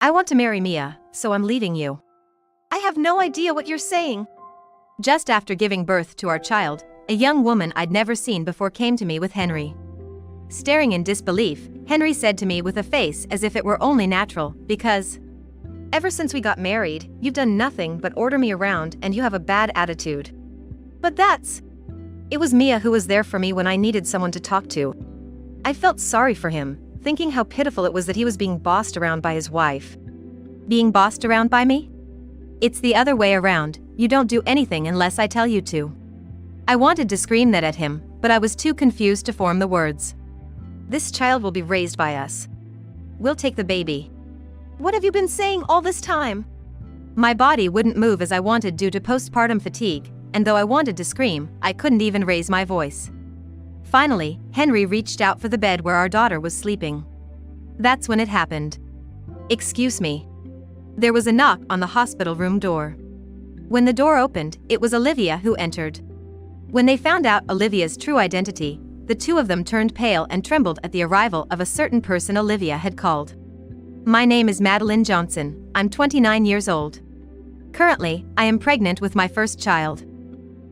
I want to marry Mia, so I'm leaving you. I have no idea what you're saying. Just after giving birth to our child, a young woman I'd never seen before came to me with Henry. Staring in disbelief, Henry said to me with a face as if it were only natural, because ever since we got married, you've done nothing but order me around and you have a bad attitude. But that's... It was Mia who was there for me when I needed someone to talk to. I felt sorry for him, thinking how pitiful it was that he was being bossed around by his wife. Being bossed around by me? It's the other way around, you don't do anything unless I tell you to. I wanted to scream that at him, but I was too confused to form the words. This child will be raised by us. We'll take the baby. What have you been saying all this time? My body wouldn't move as I wanted due to postpartum fatigue, and though I wanted to scream, I couldn't even raise my voice. Finally, Henry reached out for the bed where our daughter was sleeping. That's when it happened. Excuse me. There was a knock on the hospital room door. When the door opened, it was Olivia who entered. When they found out Olivia's true identity, the two of them turned pale and trembled at the arrival of a certain person Olivia had called. My name is Madeline Johnson, I'm 29 years old. Currently, I am pregnant with my first child.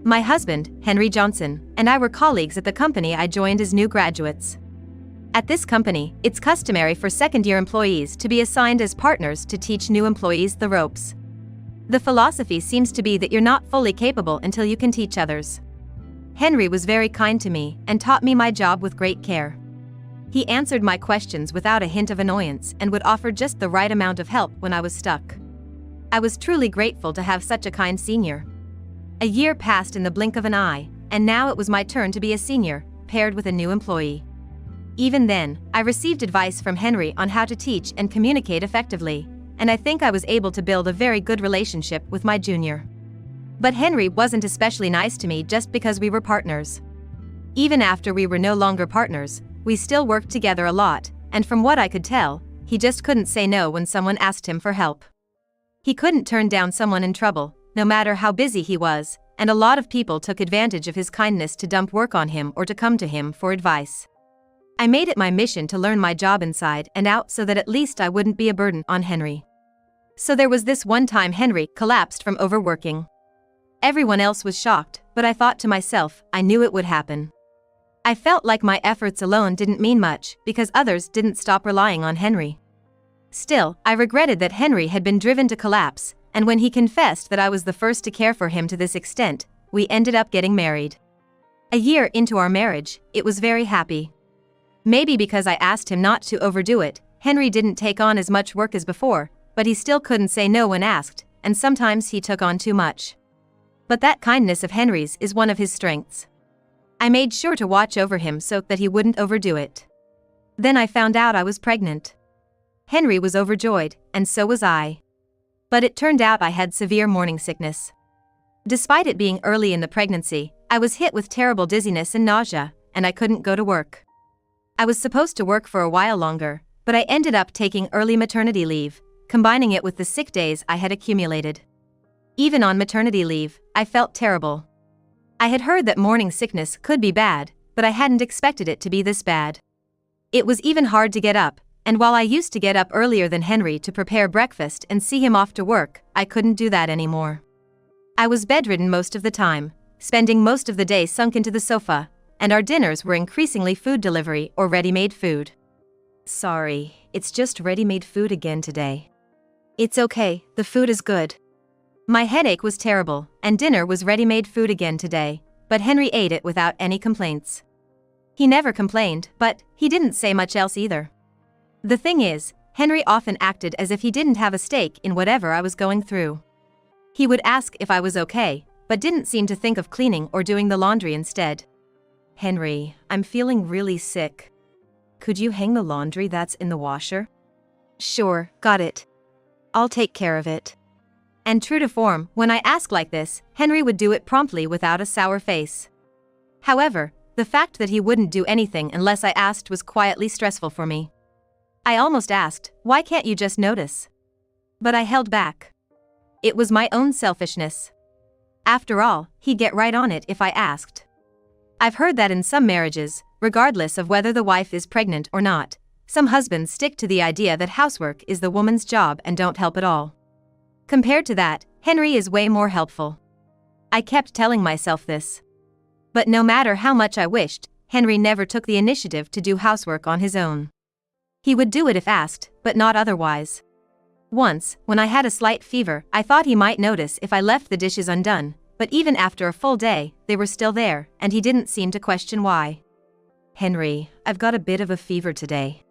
My husband, Henry Johnson, and I were colleagues at the company I joined as new graduates. At this company, it's customary for second-year employees to be assigned as partners to teach new employees the ropes. The philosophy seems to be that you're not fully capable until you can teach others. Henry was very kind to me and taught me my job with great care. He answered my questions without a hint of annoyance and would offer just the right amount of help when I was stuck. I was truly grateful to have such a kind senior. A year passed in the blink of an eye, and now it was my turn to be a senior, paired with a new employee. Even then, I received advice from Henry on how to teach and communicate effectively, and I think I was able to build a very good relationship with my junior. But Henry wasn't especially nice to me just because we were partners. Even after we were no longer partners, we still worked together a lot, and from what I could tell, he just couldn't say no when someone asked him for help. He couldn't turn down someone in trouble, no matter how busy he was, and a lot of people took advantage of his kindness to dump work on him or to come to him for advice. I made it my mission to learn my job inside and out so that at least I wouldn't be a burden on Henry. So there was this one time Henry collapsed from overworking. Everyone else was shocked, but I thought to myself, I knew it would happen. I felt like my efforts alone didn't mean much because others didn't stop relying on Henry. Still, I regretted that Henry had been driven to collapse, and when he confessed that I was the first to care for him to this extent, we ended up getting married. A year into our marriage, it was very happy. Maybe because I asked him not to overdo it, Henry didn't take on as much work as before, but he still couldn't say no when asked, and sometimes he took on too much. But that kindness of Henry's is one of his strengths. I made sure to watch over him so that he wouldn't overdo it. Then I found out I was pregnant. Henry was overjoyed, and so was I. But it turned out I had severe morning sickness. Despite it being early in the pregnancy, I was hit with terrible dizziness and nausea, and I couldn't go to work. I was supposed to work for a while longer, but I ended up taking early maternity leave, combining it with the sick days I had accumulated. Even on maternity leave, I felt terrible. I had heard that morning sickness could be bad, but I hadn't expected it to be this bad. It was even hard to get up, and while I used to get up earlier than Henry to prepare breakfast and see him off to work, I couldn't do that anymore. I was bedridden most of the time, spending most of the day sunk into the sofa, and our dinners were increasingly food delivery or ready-made food. Sorry, it's just ready-made food again today. It's okay, the food is good. My headache was terrible, and dinner was ready-made food again today, but Henry ate it without any complaints. He never complained, but he didn't say much else either. The thing is, Henry often acted as if he didn't have a stake in whatever I was going through. He would ask if I was okay, but didn't seem to think of cleaning or doing the laundry instead. Henry, I'm feeling really sick. Could you hang the laundry that's in the washer? Sure, got it. I'll take care of it. And true to form, when I asked like this, Henry would do it promptly without a sour face. However, the fact that he wouldn't do anything unless I asked was quietly stressful for me. I almost asked, why can't you just notice? But I held back. It was my own selfishness. After all, he'd get right on it if I asked. I've heard that in some marriages, regardless of whether the wife is pregnant or not, some husbands stick to the idea that housework is the woman's job and don't help at all. Compared to that, Henry is way more helpful. I kept telling myself this. But no matter how much I wished, Henry never took the initiative to do housework on his own. He would do it if asked, but not otherwise. Once, when I had a slight fever, I thought he might notice if I left the dishes undone, but even after a full day, they were still there, and he didn't seem to question why. "Henry, I've got a bit of a fever today."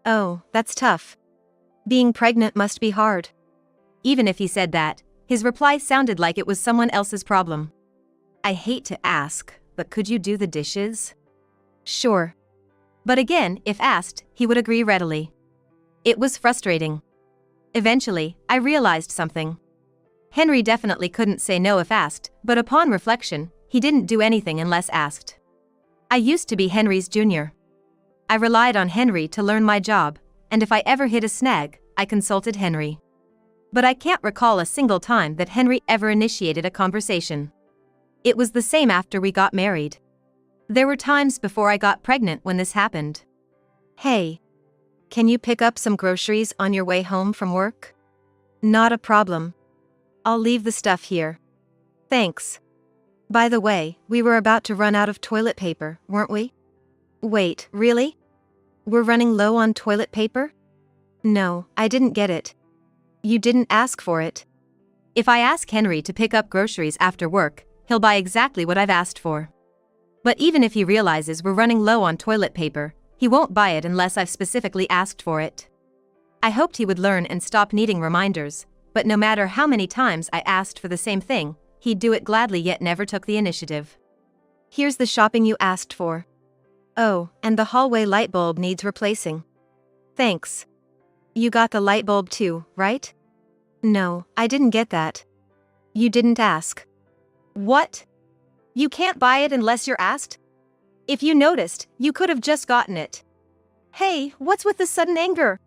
Oh, that's tough. Being pregnant must be hard. Even if he said that, his reply sounded like it was someone else's problem. "I hate to ask, but could you do the dishes?" Sure. But again, if asked, he would agree readily. It was frustrating. Eventually, I realized something. Henry definitely couldn't say no if asked, but upon reflection, he didn't do anything unless asked. I used to be Henry's junior. I relied on Henry to learn my job, and if I ever hit a snag, I consulted Henry. But I can't recall a single time that Henry ever initiated a conversation. It was the same after we got married. There were times before I got pregnant when this happened. Hey, can you pick up some groceries on your way home from work? Not a problem. I'll leave the stuff here. Thanks. By the way, we were about to run out of toilet paper, weren't we? Wait, really? We're running low on toilet paper? No, I didn't get it. You didn't ask for it. If I ask Henry to pick up groceries after work, he'll buy exactly what I've asked for. But even if he realizes we're running low on toilet paper, he won't buy it unless I've specifically asked for it. I hoped he would learn and stop needing reminders, but no matter how many times I asked for the same thing, he'd do it gladly yet never took the initiative. Here's the shopping you asked for. Oh, and the hallway light bulb needs replacing. Thanks. You got the light bulb too, right? No, I didn't get that. You didn't ask. What? You can't buy it unless you're asked? If you noticed, you could have just gotten it. Hey, what's with the sudden anger?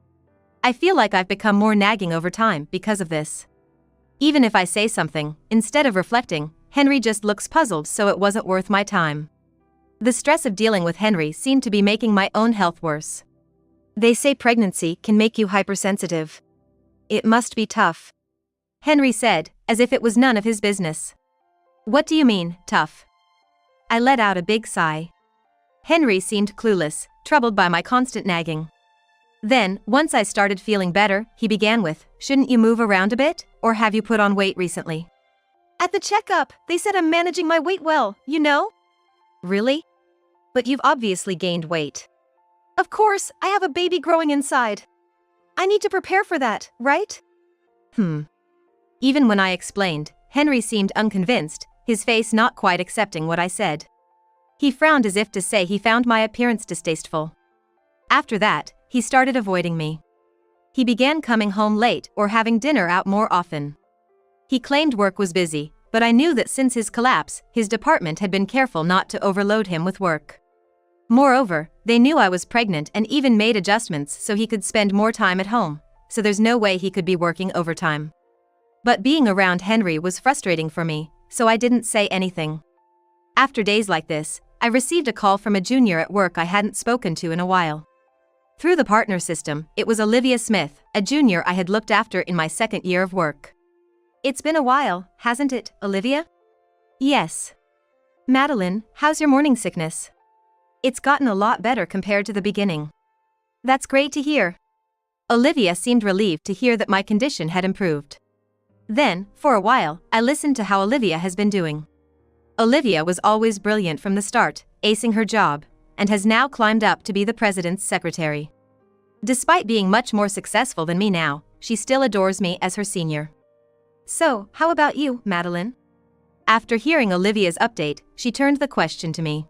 I feel like I've become more nagging over time because of this. Even if I say something, instead of reflecting, Henry just looks puzzled, so it wasn't worth my time. The stress of dealing with Henry seemed to be making my own health worse. They say pregnancy can make you hypersensitive. It must be tough. Henry said, as if it was none of his business. What do you mean, tough? I let out a big sigh. Henry seemed clueless, troubled by my constant nagging. Then, once I started feeling better, he began with, "Shouldn't you move around a bit, or have you put on weight recently?" At the checkup, they said I'm managing my weight well, you know? Really? But you've obviously gained weight. Of course, I have a baby growing inside. I need to prepare for that, right? Even when I explained, Henry seemed unconvinced, his face not quite accepting what I said. He frowned as if to say he found my appearance distasteful. After that, he started avoiding me. He began coming home late or having dinner out more often. He claimed work was busy, but I knew that since his collapse, his department had been careful not to overload him with work. Moreover, they knew I was pregnant and even made adjustments so he could spend more time at home, so there's no way he could be working overtime. But being around Henry was frustrating for me, so I didn't say anything. After days like this, I received a call from a junior at work I hadn't spoken to in a while. Through the partner system, it was Olivia Smith, a junior I had looked after in my second year of work. "It's been a while, hasn't it, Olivia?" "Yes." "Madeline, how's your morning sickness?" "It's gotten a lot better compared to the beginning." "That's great to hear." Olivia seemed relieved to hear that my condition had improved. Then, for a while, I listened to how Olivia has been doing. Olivia was always brilliant from the start, acing her job, and has now climbed up to be the president's secretary. Despite being much more successful than me now, she still adores me as her senior. "So, how about you, Madeline?" After hearing Olivia's update, she turned the question to me.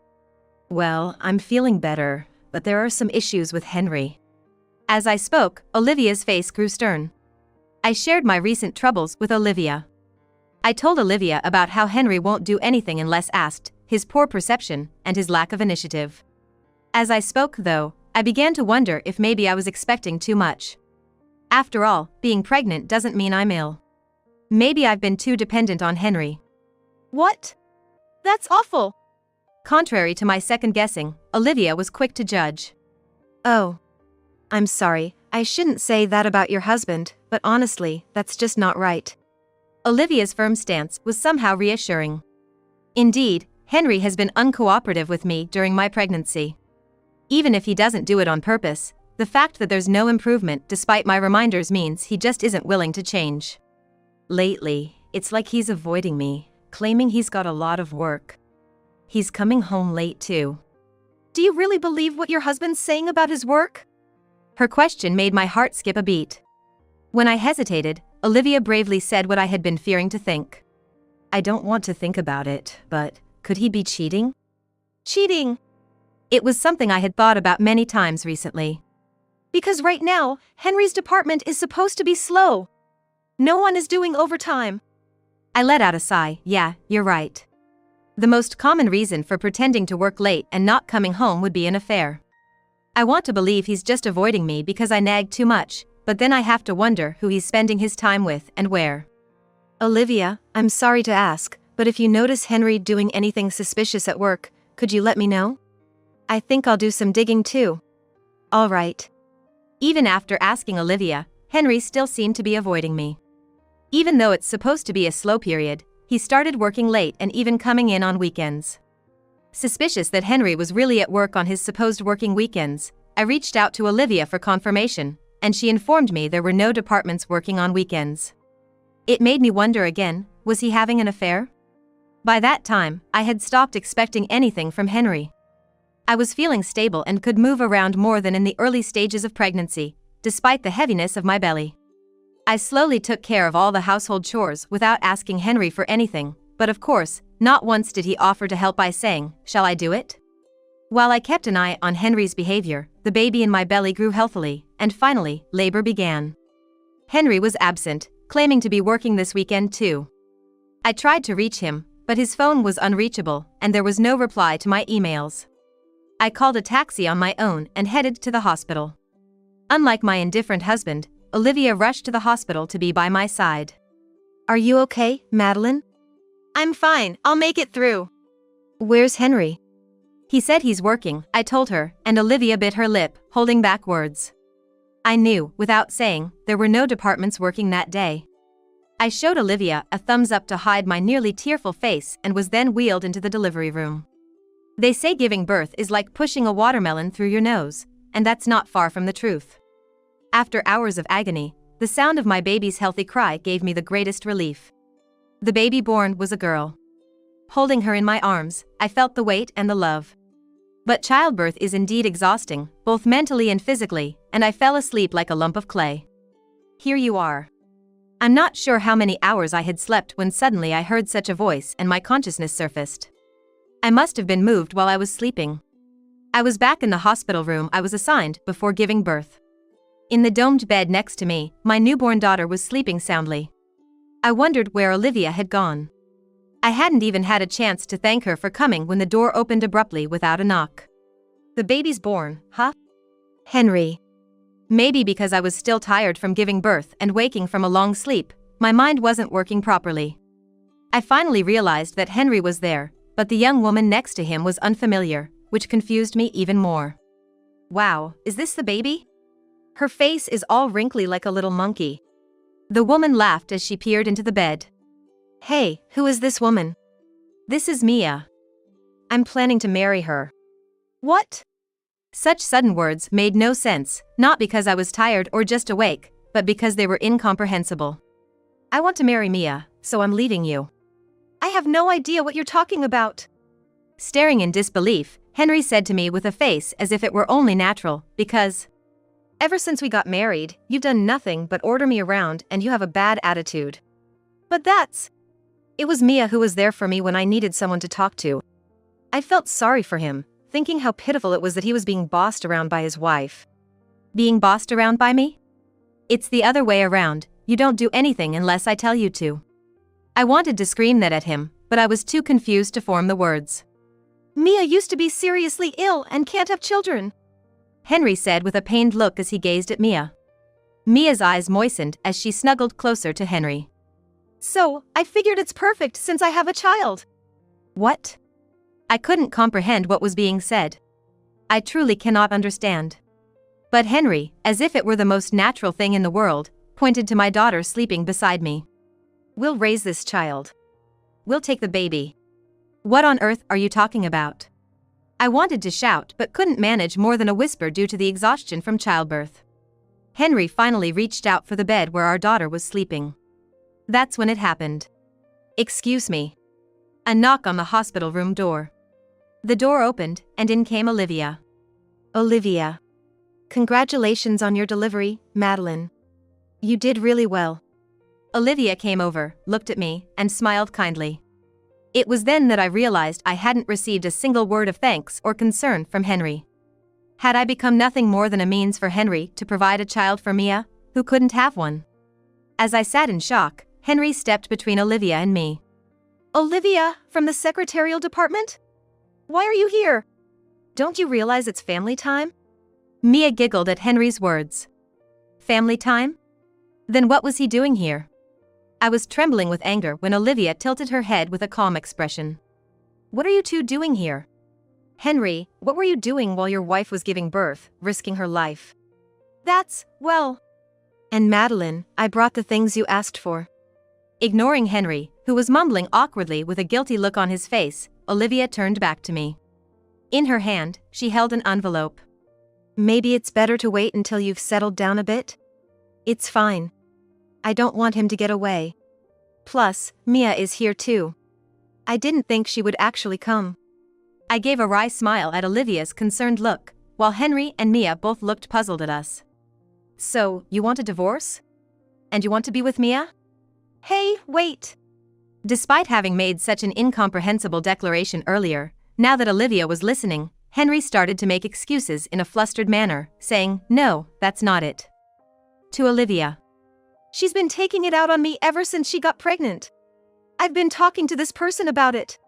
"Well, I'm feeling better, but there are some issues with Henry." As I spoke, Olivia's face grew stern. I shared my recent troubles with Olivia. I told Olivia about how Henry won't do anything unless asked, his poor perception, and his lack of initiative. As I spoke, though, I began to wonder if maybe I was expecting too much. After all, being pregnant doesn't mean I'm ill. Maybe I've been too dependent on Henry. What? That's awful. Contrary to my second guessing, Olivia was quick to judge. Oh. I'm sorry, I shouldn't say that about your husband, but honestly, that's just not right. Olivia's firm stance was somehow reassuring. Indeed, Henry has been uncooperative with me during my pregnancy. Even if he doesn't do it on purpose, the fact that there's no improvement despite my reminders means he just isn't willing to change. Lately, it's like he's avoiding me, claiming he's got a lot of work. He's coming home late too. Do you really believe what your husband's saying about his work? Her question made my heart skip a beat. When I hesitated, Olivia bravely said what I had been fearing to think. I don't want to think about it, but could he be cheating? Cheating? It was something I had thought about many times recently. Because right now, Henry's department is supposed to be slow. No one is doing overtime. I let out a sigh. Yeah, you're right. The most common reason for pretending to work late and not coming home would be an affair. I want to believe he's just avoiding me because I nag too much, but then I have to wonder who he's spending his time with and where. Olivia, I'm sorry to ask, but if you notice Henry doing anything suspicious at work, could you let me know? I think I'll do some digging too. All right. Even after asking Olivia, Henry still seemed to be avoiding me. Even though it's supposed to be a slow period, he started working late and even coming in on weekends. Suspicious that Henry was really at work on his supposed working weekends, I reached out to Olivia for confirmation, and she informed me there were no departments working on weekends. It made me wonder again, was he having an affair? By that time, I had stopped expecting anything from Henry. I was feeling stable and could move around more than in the early stages of pregnancy, despite the heaviness of my belly. I slowly took care of all the household chores without asking Henry for anything, but of course, not once did he offer to help by saying, "Shall I do it?" While I kept an eye on Henry's behavior, the baby in my belly grew healthily, and finally, labor began. Henry was absent, claiming to be working this weekend too. I tried to reach him, but his phone was unreachable, and there was no reply to my emails. I called a taxi on my own and headed to the hospital. Unlike my indifferent husband, Olivia rushed to the hospital to be by my side. Are you okay, Madeline? I'm fine, I'll make it through. Where's Henry? He said he's working, I told her, and Olivia bit her lip, holding back words. I knew, without saying, there were no departments working that day. I showed Olivia a thumbs up to hide my nearly tearful face and was then wheeled into the delivery room. They say giving birth is like pushing a watermelon through your nose, and that's not far from the truth. After hours of agony, the sound of my baby's healthy cry gave me the greatest relief. The baby born was a girl. Holding her in my arms, I felt the weight and the love. But childbirth is indeed exhausting, both mentally and physically, and I fell asleep like a lump of clay. Here you are. I'm not sure how many hours I had slept when suddenly I heard such a voice and my consciousness surfaced. I must have been moved while I was sleeping. I was back in the hospital room I was assigned before giving birth. In the domed bed next to me, my newborn daughter was sleeping soundly. I wondered where Olivia had gone. I hadn't even had a chance to thank her for coming when the door opened abruptly without a knock. The baby's born, huh? Henry. Maybe because I was still tired from giving birth and waking from a long sleep, my mind wasn't working properly. I finally realized that Henry was there, but the young woman next to him was unfamiliar, which confused me even more. Wow, is this the baby? Her face is all wrinkly like a little monkey. The woman laughed as she peered into the bed. Hey, who is this woman? This is Mia. I'm planning to marry her. What? Such sudden words made no sense, not because I was tired or just awake, but because they were incomprehensible. I want to marry Mia, so I'm leaving you. I have no idea what you're talking about. Staring in disbelief, Henry said to me with a face as if it were only natural, because ever since we got married, you've done nothing but order me around and you have a bad attitude. But that's... It was Mia who was there for me when I needed someone to talk to. I felt sorry for him, thinking how pitiful it was that he was being bossed around by his wife. Being bossed around by me? It's the other way around, you don't do anything unless I tell you to. I wanted to scream that at him, but I was too confused to form the words. Mia used to be seriously ill and can't have children, Henry said with a pained look as he gazed at Mia. Mia's eyes moistened as she snuggled closer to Henry. So, I figured it's perfect since I have a child. What? I couldn't comprehend what was being said. I truly cannot understand. But Henry, as if it were the most natural thing in the world, pointed to my daughter sleeping beside me. We'll raise this child. We'll take the baby. What on earth are you talking about? I wanted to shout but couldn't manage more than a whisper due to the exhaustion from childbirth. Henry finally reached out for the bed where our daughter was sleeping. That's when it happened. Excuse me. A knock on the hospital room door. The door opened, and in came Olivia. Olivia. Congratulations on your delivery, Madeline. You did really well. Olivia came over, looked at me, and smiled kindly. It was then that I realized I hadn't received a single word of thanks or concern from Henry. Had I become nothing more than a means for Henry to provide a child for Mia, who couldn't have one? As I sat in shock, Henry stepped between Olivia and me. Olivia, from the secretarial department? Why are you here? Don't you realize it's family time? Mia giggled at Henry's words. Family time? Then what was he doing here? I was trembling with anger when Olivia tilted her head with a calm expression. What are you two doing here? Henry, what were you doing while your wife was giving birth, risking her life? Well. And Madeline, I brought the things you asked for. Ignoring Henry, who was mumbling awkwardly with a guilty look on his face, Olivia turned back to me. In her hand, she held an envelope. Maybe it's better to wait until you've settled down a bit? It's fine. I don't want him to get away. Plus, Mia is here too. I didn't think she would actually come. I gave a wry smile at Olivia's concerned look, while Henry and Mia both looked puzzled at us. So, you want a divorce? And you want to be with Mia? Hey, wait! Despite having made such an incomprehensible declaration earlier, now that Olivia was listening, Henry started to make excuses in a flustered manner, saying, "No, that's not it." To Olivia. She's been taking it out on me ever since she got pregnant. I've been talking to this person about it.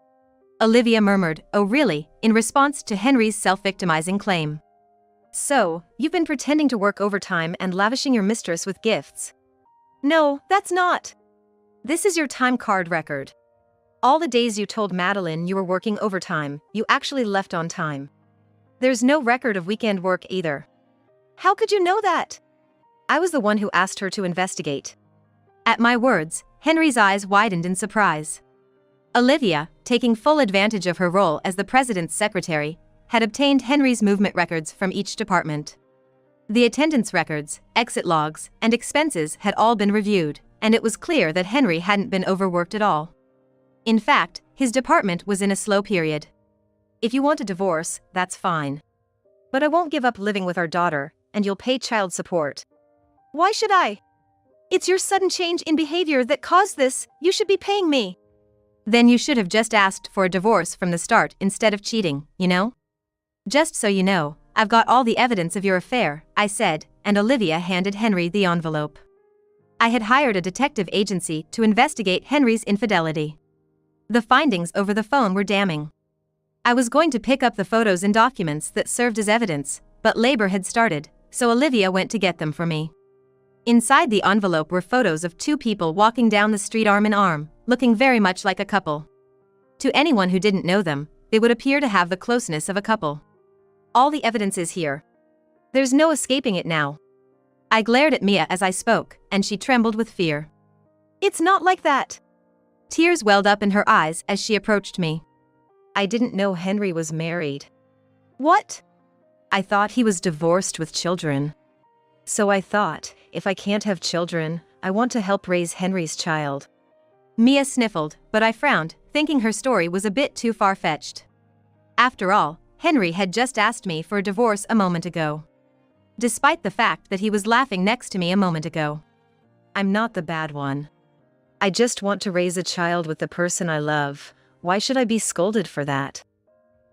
Olivia murmured, "Oh really?" in response to Henry's self-victimizing claim. So, you've been pretending to work overtime and lavishing your mistress with gifts. No, that's not. This is your time card record. All the days you told Madeline you were working overtime, you actually left on time. There's no record of weekend work either. How could you know that? I was the one who asked her to investigate. At my words, Henry's eyes widened in surprise. Olivia, taking full advantage of her role as the president's secretary, had obtained Henry's movement records from each department. The attendance records, exit logs, and expenses had all been reviewed, and it was clear that Henry hadn't been overworked at all. In fact, his department was in a slow period. If you want a divorce, that's fine. But I won't give up living with our daughter, and you'll pay child support. Why should I? It's your sudden change in behavior that caused this. You should be paying me. Then you should have just asked for a divorce from the start instead of cheating, you know? Just so you know, I've got all the evidence of your affair, I said, and Olivia handed Henry the envelope. I had hired a detective agency to investigate Henry's infidelity. The findings over the phone were damning. I was going to pick up the photos and documents that served as evidence, but labor had started, so Olivia went to get them for me. Inside the envelope were photos of two people walking down the street arm in arm, looking very much like a couple. To anyone who didn't know them, they would appear to have the closeness of a couple. All the evidence is here. There's no escaping it now. I glared at Mia as I spoke, and she trembled with fear. It's not like that. Tears welled up in her eyes as she approached me. I didn't know Henry was married. What? I thought he was divorced with children. So I thought, if I can't have children, I want to help raise Henry's child. Mia sniffled, but I frowned, thinking her story was a bit too far-fetched. After all, Henry had just asked me for a divorce a moment ago. Despite the fact that he was laughing next to me a moment ago. I'm not the bad one. I just want to raise a child with the person I love. Why should I be scolded for that?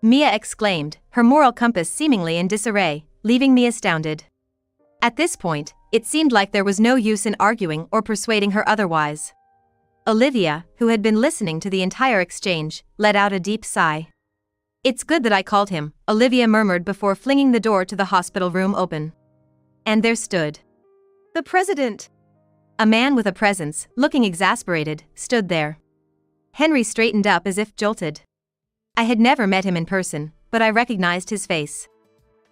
Mia exclaimed, her moral compass seemingly in disarray, leaving me astounded. At this point, it seemed like there was no use in arguing or persuading her otherwise. Olivia, who had been listening to the entire exchange, let out a deep sigh. It's good that I called him, Olivia murmured before flinging the door to the hospital room open. And there stood the president. A man with a presence, looking exasperated, stood there. Henry straightened up as if jolted. I had never met him in person, but I recognized his face.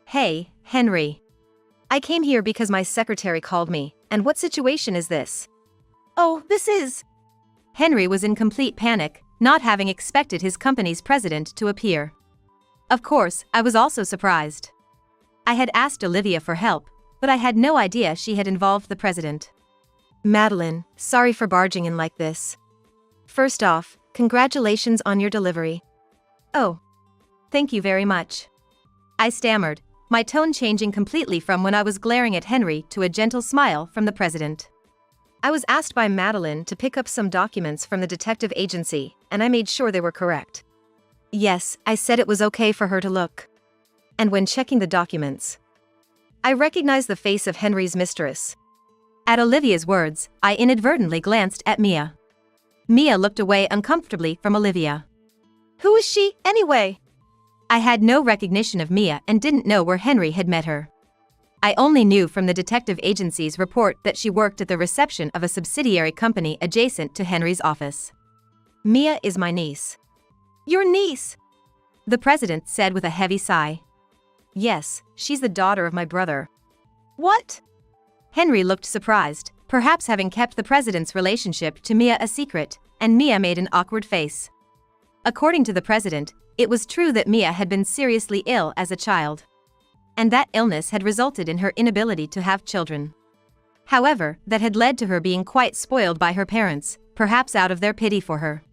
Hey, Henry. I came here because my secretary called me, and what situation is this? Oh, this is… Henry was in complete panic, not having expected his company's president to appear. Of course, I was also surprised. I had asked Olivia for help, but I had no idea she had involved the president. Madeline, sorry for barging in like this. First off, congratulations on your delivery. Oh. Thank you very much. I stammered, my tone changing completely from when I was glaring at Henry to a gentle smile from the president. I was asked by Madeline to pick up some documents from the detective agency, and I made sure they were correct. Yes, I said it was okay for her to look. And when checking the documents, I recognized the face of Henry's mistress. At Olivia's words, I inadvertently glanced at Mia. Mia looked away uncomfortably from Olivia. Who is she, anyway? I had no recognition of Mia and didn't know where Henry had met her. I only knew from the detective agency's report that she worked at the reception of a subsidiary company adjacent to Henry's office. Mia is my niece. Your niece? The president said with a heavy sigh. Yes, she's the daughter of my brother. What? Henry looked surprised, perhaps having kept the president's relationship to Mia a secret, and Mia made an awkward face. According to the president, it was true that Mia had been seriously ill as a child. And that illness had resulted in her inability to have children. However, that had led to her being quite spoiled by her parents, perhaps out of their pity for her.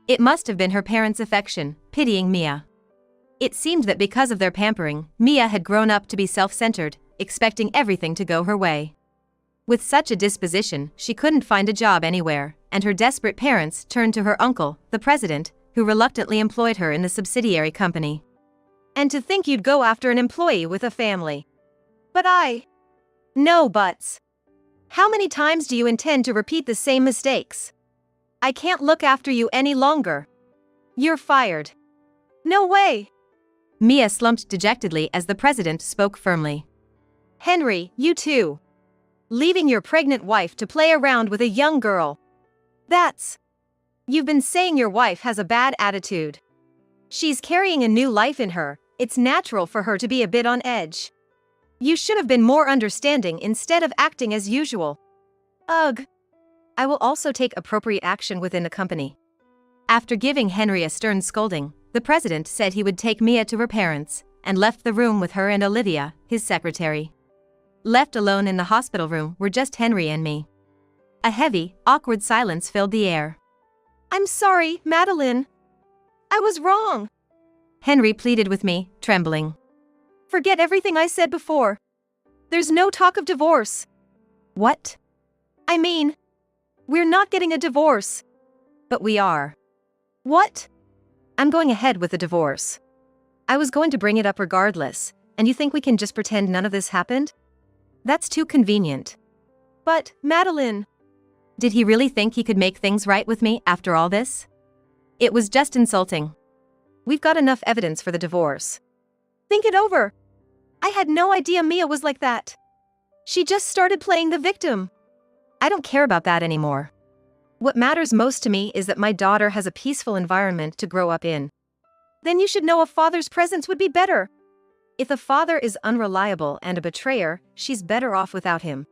It must have been her parents' affection, pitying Mia. It seemed that because of their pampering, Mia had grown up to be self-centered, expecting everything to go her way. With such a disposition, she couldn't find a job anywhere, and her desperate parents turned to her uncle, the president, who reluctantly employed her in the subsidiary company. And to think you'd go after an employee with a family. But I… No buts. How many times do you intend to repeat the same mistakes? I can't look after you any longer. You're fired. No way. Mia slumped dejectedly as the president spoke firmly. Henry, you too. Leaving your pregnant wife to play around with a young girl. That's… You've been saying your wife has a bad attitude. She's carrying a new life in her, it's natural for her to be a bit on edge. You should have been more understanding instead of acting as usual. Ugh. I will also take appropriate action within the company. After giving Henry a stern scolding, the president said he would take Mia to her parents, and left the room with her and Olivia, his secretary. Left alone in the hospital room were just Henry and me. A heavy, awkward silence filled the air. I'm sorry, Madeline. I was wrong. Henry pleaded with me, trembling. Forget everything I said before. There's no talk of divorce. What? I mean, we're not getting a divorce. But we are. What? I'm going ahead with the divorce. I was going to bring it up regardless, and you think we can just pretend none of this happened? That's too convenient. But, Madeline… Did he really think he could make things right with me after all this? It was just insulting. We've got enough evidence for the divorce. Think it over. I had no idea Mia was like that. She just started playing the victim. I don't care about that anymore. What matters most to me is that my daughter has a peaceful environment to grow up in. Then you should know a father's presence would be better. If a father is unreliable and a betrayer, she's better off without him.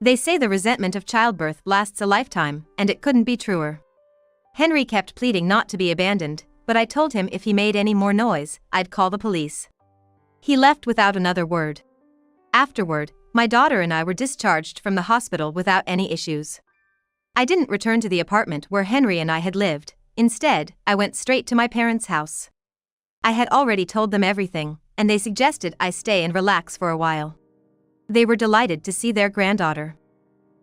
They say the resentment of childbirth lasts a lifetime, and it couldn't be truer. Henry kept pleading not to be abandoned, but I told him if he made any more noise, I'd call the police. He left without another word. Afterward, my daughter and I were discharged from the hospital without any issues. I didn't return to the apartment where Henry and I had lived. Instead, I went straight to my parents' house. I had already told them everything, and they suggested I stay and relax for a while. They were delighted to see their granddaughter.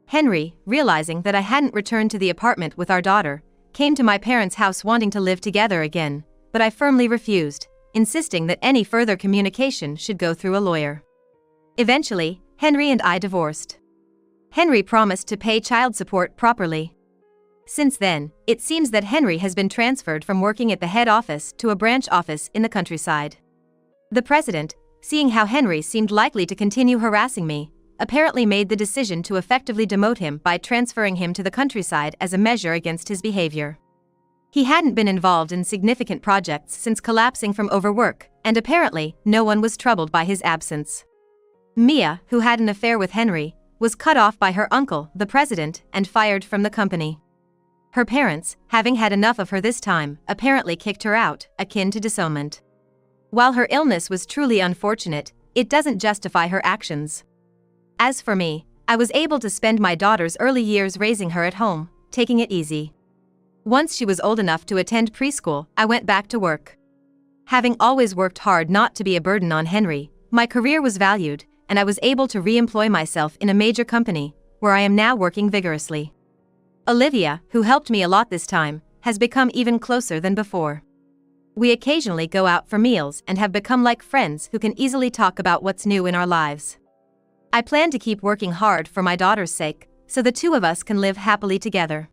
Henry, realizing that I hadn't returned to the apartment with our daughter, came to my parents' house wanting to live together again, but I firmly refused, insisting that any further communication should go through a lawyer. Eventually, Henry and I divorced. Henry promised to pay child support properly. Since then, it seems that Henry has been transferred from working at the head office to a branch office in the countryside. The president, seeing how Henry seemed likely to continue harassing me, apparently made the decision to effectively demote him by transferring him to the countryside as a measure against his behavior. He hadn't been involved in significant projects since collapsing from overwork, and apparently, no one was troubled by his absence. Mia, who had an affair with Henry, was cut off by her uncle, the president, and fired from the company. Her parents, having had enough of her this time, apparently kicked her out, akin to disownment. While her illness was truly unfortunate, it doesn't justify her actions. As for me, I was able to spend my daughter's early years raising her at home, taking it easy. Once she was old enough to attend preschool, I went back to work. Having always worked hard not to be a burden on Henry, my career was valued, and I was able to re-employ myself in a major company, where I am now working vigorously. Olivia, who helped me a lot this time, has become even closer than before. We occasionally go out for meals and have become like friends who can easily talk about what's new in our lives. I plan to keep working hard for my daughter's sake, so the two of us can live happily together.